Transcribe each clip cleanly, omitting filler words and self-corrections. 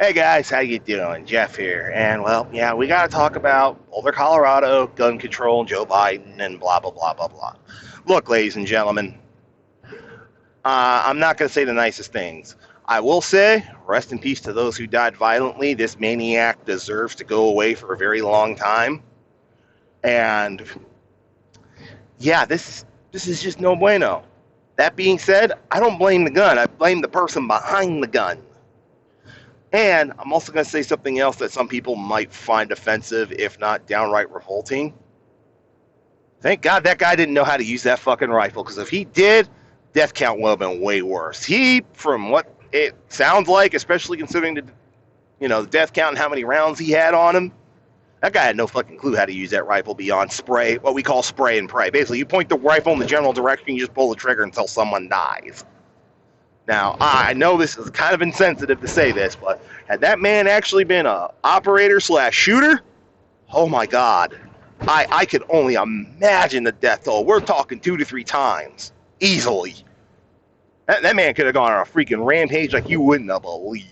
Hey guys, how you doing? Jeff here. And well, yeah, we got to talk about Boulder, Colorado, gun control, Joe Biden, and blah, blah, blah, blah, blah. Look, ladies and gentlemen, I'm not going to say the nicest things. I will say, rest in peace to those who died violently. This maniac deserves to go away for a very long time. And yeah, this is just no bueno. That being said, I don't blame the gun. I blame the person behind the gun. And I'm also going to say something else that some people might find offensive, if not downright revolting. Thank God that guy didn't know how to use that fucking rifle, because if he did, death count would have been way worse. He, from what it sounds like, especially considering the death count and how many rounds he had on him, that guy had no fucking clue how to use that rifle beyond spray, what we call spray and pray. Basically, you point the rifle in the general direction, you just pull the trigger until someone dies. Now, I know this is kind of insensitive to say this, but had that man actually been a operator / shooter, oh my God, I could only imagine the death toll. We're talking 2 to 3 times, easily. That man could have gone on a freaking rampage like you wouldn't have believed.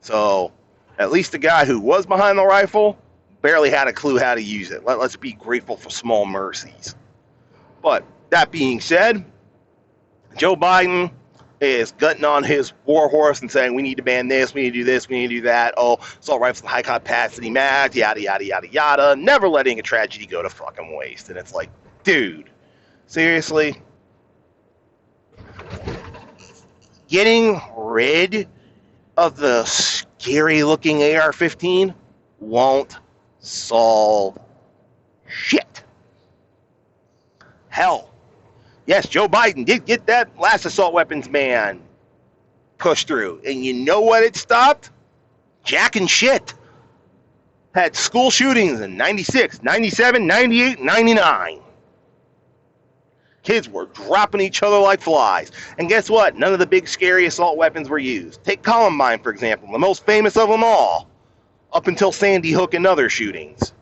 So, at least the guy who was behind the rifle barely had a clue how to use it. Let's be grateful for small mercies. But, that being said, Joe Biden is gutting on his war horse and saying we need to ban this, we need to do this, we need to do that. Oh, assault rifles and high capacity mags, yada yada yada yada. Never letting a tragedy go to fucking waste. And it's like, dude, seriously, getting rid of the scary looking AR-15 won't solve shit. Hell. Yes, Joe Biden did get that last assault weapons ban pushed through. And you know what it stopped? Jack and shit. Had school shootings in 96, 97, 98, 99. Kids were dropping each other like flies. And guess what? None of the big scary assault weapons were used. Take Columbine, for example, the most famous of them all, up until Sandy Hook and other shootings.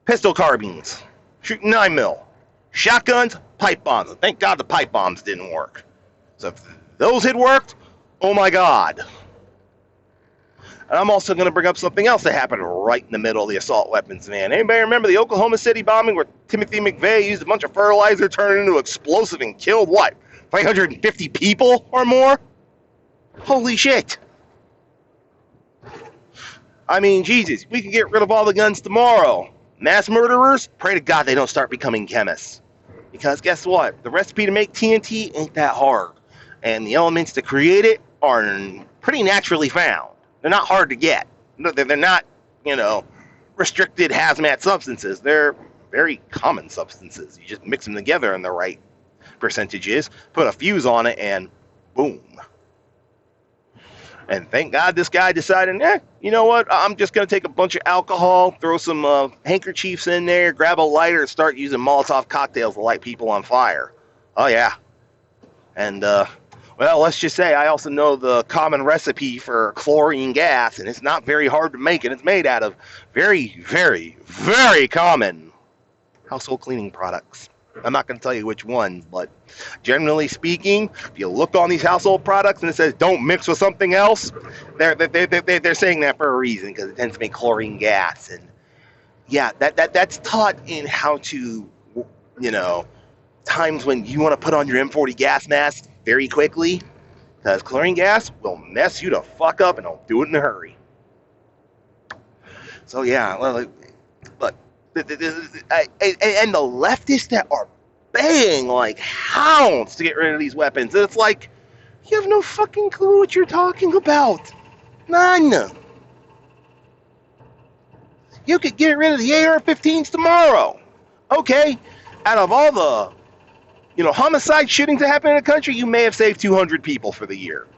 Pistol carbines. Shooting 9mm. Shotguns, pipe bombs. Thank God the pipe bombs didn't work. So if those had worked, oh my God. And I'm also going to bring up something else that happened right in the middle of the assault weapons, man. Anybody remember the Oklahoma City bombing where Timothy McVeigh used a bunch of fertilizer, turned it into explosive, and killed, what, 550 people or more? Holy shit. I mean, Jesus, we can get rid of all the guns tomorrow. Mass murderers, pray to God they don't start becoming chemists. Because guess what? The recipe to make TNT ain't that hard. And the elements to create it are pretty naturally found. They're not hard to get. They're not, restricted hazmat substances. They're very common substances. You just mix them together in the right percentages, put a fuse on it, and boom. And thank God this guy decided, you know what? I'm just going to take a bunch of alcohol, throw some handkerchiefs in there, grab a lighter, and start using Molotov cocktails to light people on fire. Oh, yeah. And, well, let's just say I also know the common recipe for chlorine gas, and it's not very hard to make, and it's made out of very, very, very common household cleaning products. I'm not going to tell you which ones, but generally speaking, if you look on these household products and it says don't mix with something else, they're saying that for a reason, because it tends to make chlorine gas. And yeah, that's taught in how to, times when you want to put on your M40 gas mask very quickly, because chlorine gas will mess you the fuck up, and it'll do it in a hurry. So yeah, well, but and the leftists that are baying like hounds to get rid of these weapons, it's like, you have no fucking clue what you're talking about. None. You could get rid of the AR-15s tomorrow. Okay, out of all the, homicide shootings that happen in the country, you may have saved 200 people for the year.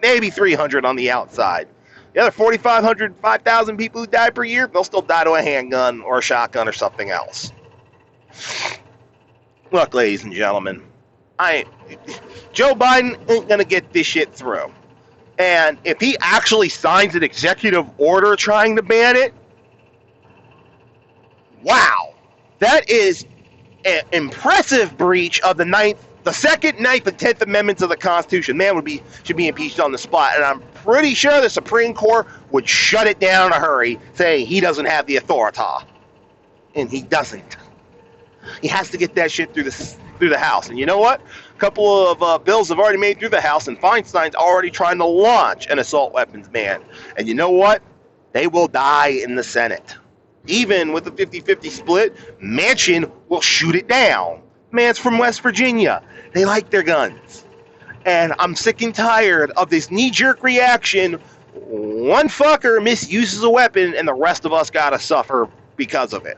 Maybe 300 on the outside. The other 4,500, 5,000 people who die per year, they'll still die to a handgun or a shotgun or something else. Look, ladies and gentlemen, Joe Biden ain't going to get this shit through. And if he actually signs an executive order trying to ban it, wow, that is an impressive breach of the the Second, Ninth, and 10th Amendments of the Constitution. Man should be impeached on the spot, and I'm pretty sure the Supreme Court would shut it down in a hurry, saying he doesn't have the authority, and he doesn't. He has to get that shit through the House, and you know what? A couple of bills have already made through the House, and Feinstein's already trying to launch an assault weapons ban, and you know what? They will die in the Senate. Even with a 50-50 split, Manchin will shoot it down. Man's from West Virginia. They like their guns. And I'm sick and tired of this knee-jerk reaction. One fucker misuses a weapon and the rest of us gotta suffer because of it.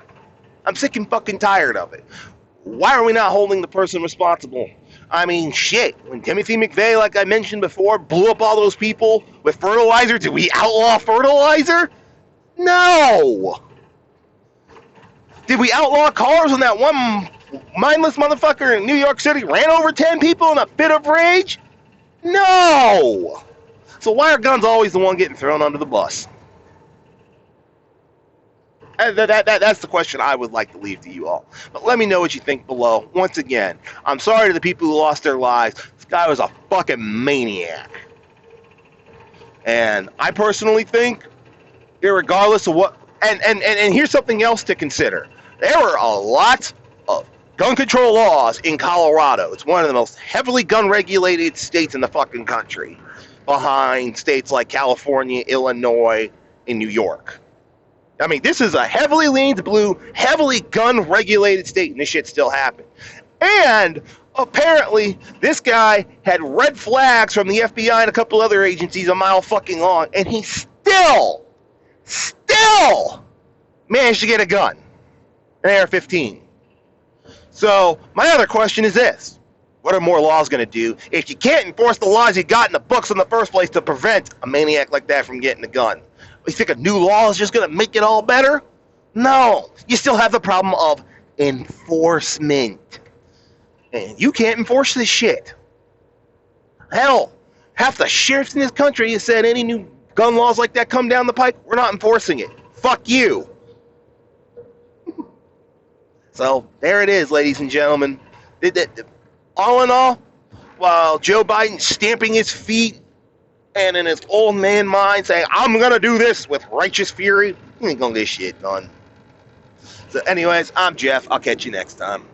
I'm sick and fucking tired of it. Why are we not holding the person responsible? I mean, shit. When Timothy McVeigh, like I mentioned before, blew up all those people with fertilizer, did we outlaw fertilizer? No! Did we outlaw cars when that one mindless motherfucker in New York City ran over 10 people in a fit of rage? No! So why are guns always the one getting thrown under the bus? That's the question I would like to leave to you all. But let me know what you think below. Once again, I'm sorry to the people who lost their lives. This guy was a fucking maniac. And I personally think, irregardless of what... And here's something else to consider. There were a lot of gun control laws in Colorado. It's one of the most heavily gun-regulated states in the fucking country, behind states like California, Illinois, and New York. I mean, this is a heavily leaned blue, heavily gun-regulated state, and this shit still happened. And apparently, this guy had red flags from the FBI and a couple other agencies a mile fucking long, and he still managed to get a gun, an AR-15. So, my other question is this. What are more laws going to do if you can't enforce the laws you got in the books in the first place to prevent a maniac like that from getting a gun? You think a new law is just going to make it all better? No. You still have the problem of enforcement. And you can't enforce this shit. Hell, half the sheriffs in this country have said any new gun laws like that come down the pike, we're not enforcing it. Fuck you. So, there it is, ladies and gentlemen. All in all, while Joe Biden's stamping his feet and in his old man mind saying, I'm going to do this with righteous fury, he ain't going to get shit done. So anyways, I'm Jeff. I'll catch you next time.